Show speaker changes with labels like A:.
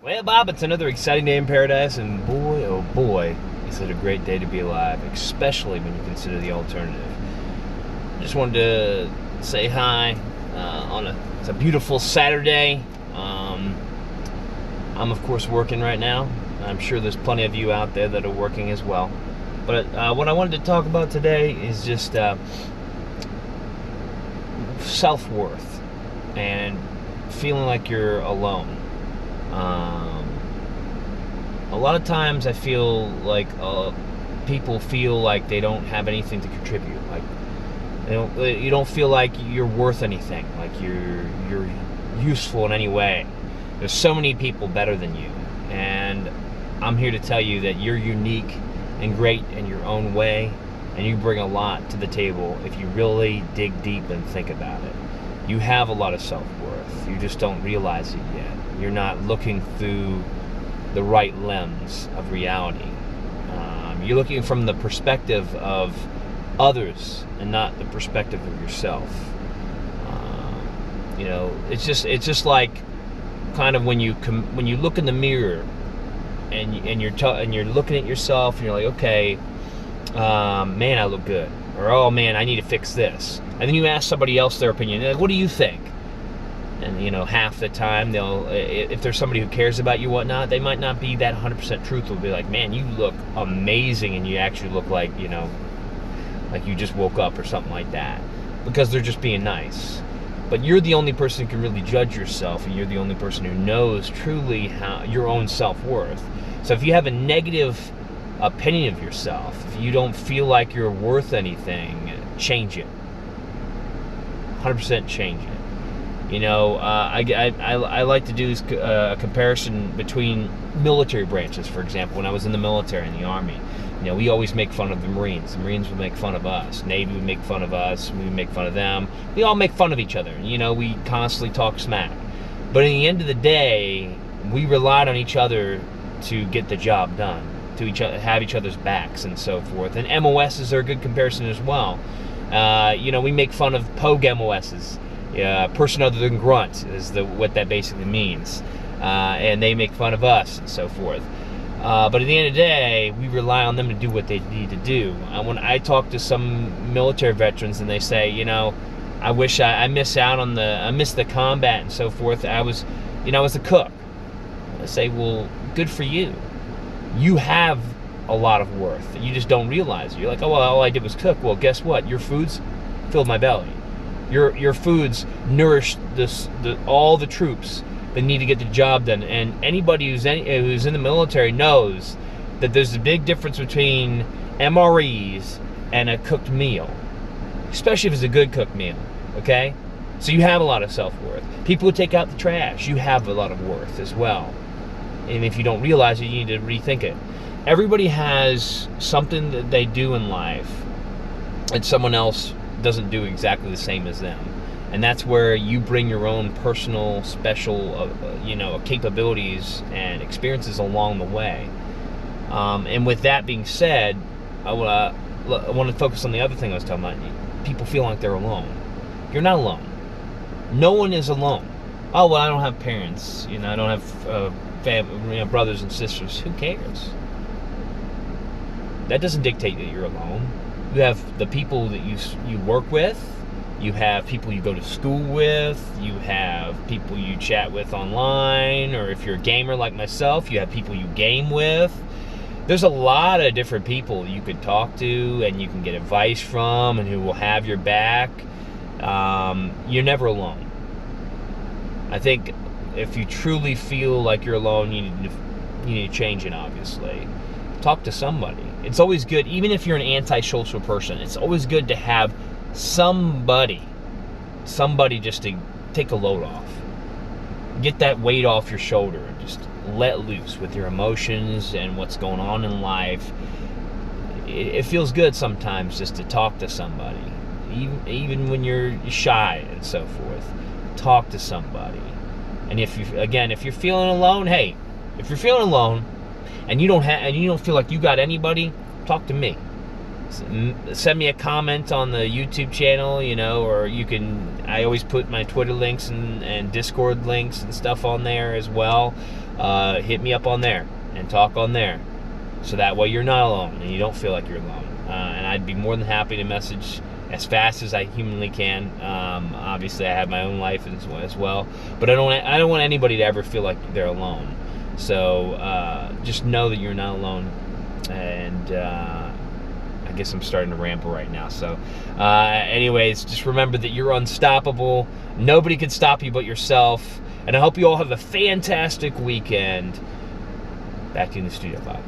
A: Well, Bob, it's another exciting day in paradise, and boy, oh boy, is it a great day to be alive, especially when you consider the alternative. Just wanted to say hi it's a beautiful Saturday. I'm, of course, working right now. I'm sure there's plenty of you out there that are working as well. But what I wanted to talk about today is just self-worth and feeling like you're alone. A lot of times I feel like people feel like they don't have anything to contribute. Like you don't feel like you're worth anything, like you're useful in any way. There's so many people better than you, and I'm here to tell you that you're unique and great in your own way, and you bring a lot to the table if you really dig deep and think about it. You have a lot of self-worth. You just don't realize it yet. You're not looking through the right lens of reality. You're looking from the perspective of others and not the perspective of yourself. It's just like kind of when you look in the mirror and you're looking at yourself and you're like, okay, man, I look good, or oh man, I need to fix this. And then you ask somebody else their opinion. They're like, what do you think? And half the time if there's somebody who cares about you, whatnot, they might not be that 100% truthful. Be like, man, you look amazing, and you actually look like like you just woke up or something like that, because they're just being nice. But you're the only person who can really judge yourself, and you're the only person who knows truly how your own self-worth. So if you have a negative opinion of yourself, if you don't feel like you're worth anything, change it. 100% change it. I like to do a comparison between military branches. For example, when I was in the military, in the Army, we always make fun of the Marines. The Marines would make fun of us. Navy would make fun of us. We would make fun of them. We all make fun of each other. We constantly talk smack. But in the end of the day, we relied on each other to get the job done, to have each other's backs and so forth. And MOSs are a good comparison as well. We make fun of Pogue MOSs. Person other than grunt is what that basically means. And they make fun of us and so forth. But at the end of the day, we rely on them to do what they need to do. When I talk to some military veterans and they say, I wish I missed the combat and so forth. I was a cook. I say, well, good for you. You have a lot of worth. You just don't realize it. You're like, oh, well, all I did was cook. Well, guess what? Your foods filled my belly. Your foods nourish all the troops that need to get the job done. And anybody who's in the military knows that there's a big difference between MREs and a cooked meal, especially if it's a good cooked meal. Okay, so you have a lot of self-worth. People who take out the trash, you have a lot of worth as well. And if you don't realize it, you need to rethink it. Everybody has something that they do in life that someone else doesn't do exactly the same as them. And that's where you bring your own personal, special, capabilities and experiences along the way. And with that being said, I want to focus on the other thing I was talking about. People feel like they're alone. You're not alone. No one is alone. Oh, well, I don't have parents. I don't have family, brothers and sisters. Who cares? That doesn't dictate that you're alone. You have the people that you work with. You have people you go to school with. You have people you chat with online. Or if you're a gamer like myself, you have people you game with. There's a lot of different people you could talk to and you can get advice from and who will have your back. You're never alone. I think if you truly feel like you're alone, you need to change it, obviously. Talk to somebody. It's always good, even if you're an antisocial person, it's always good to have somebody just to take a load off. Get that weight off your shoulder and just let loose with your emotions and what's going on in life. It feels good sometimes just to talk to somebody, even when you're shy and so forth. Talk to somebody. And if you're feeling alone, hey, if you're feeling alone and you don't feel like you got anybody, talk to me. Send me a comment on the YouTube channel, or you can. I always put my Twitter links and Discord links and stuff on there as well. Hit me up on there and talk on there, so that way you're not alone and you don't feel like you're alone. And I'd be more than happy to message as fast as I humanly can. Obviously, I have my own life as well, but I don't want anybody to ever feel like they're alone. So just know that you're not alone. And I guess I'm starting to ramble right now. So anyways, just remember that you're unstoppable. Nobody can stop you but yourself. And I hope you all have a fantastic weekend. Back to you in the studio, Bob.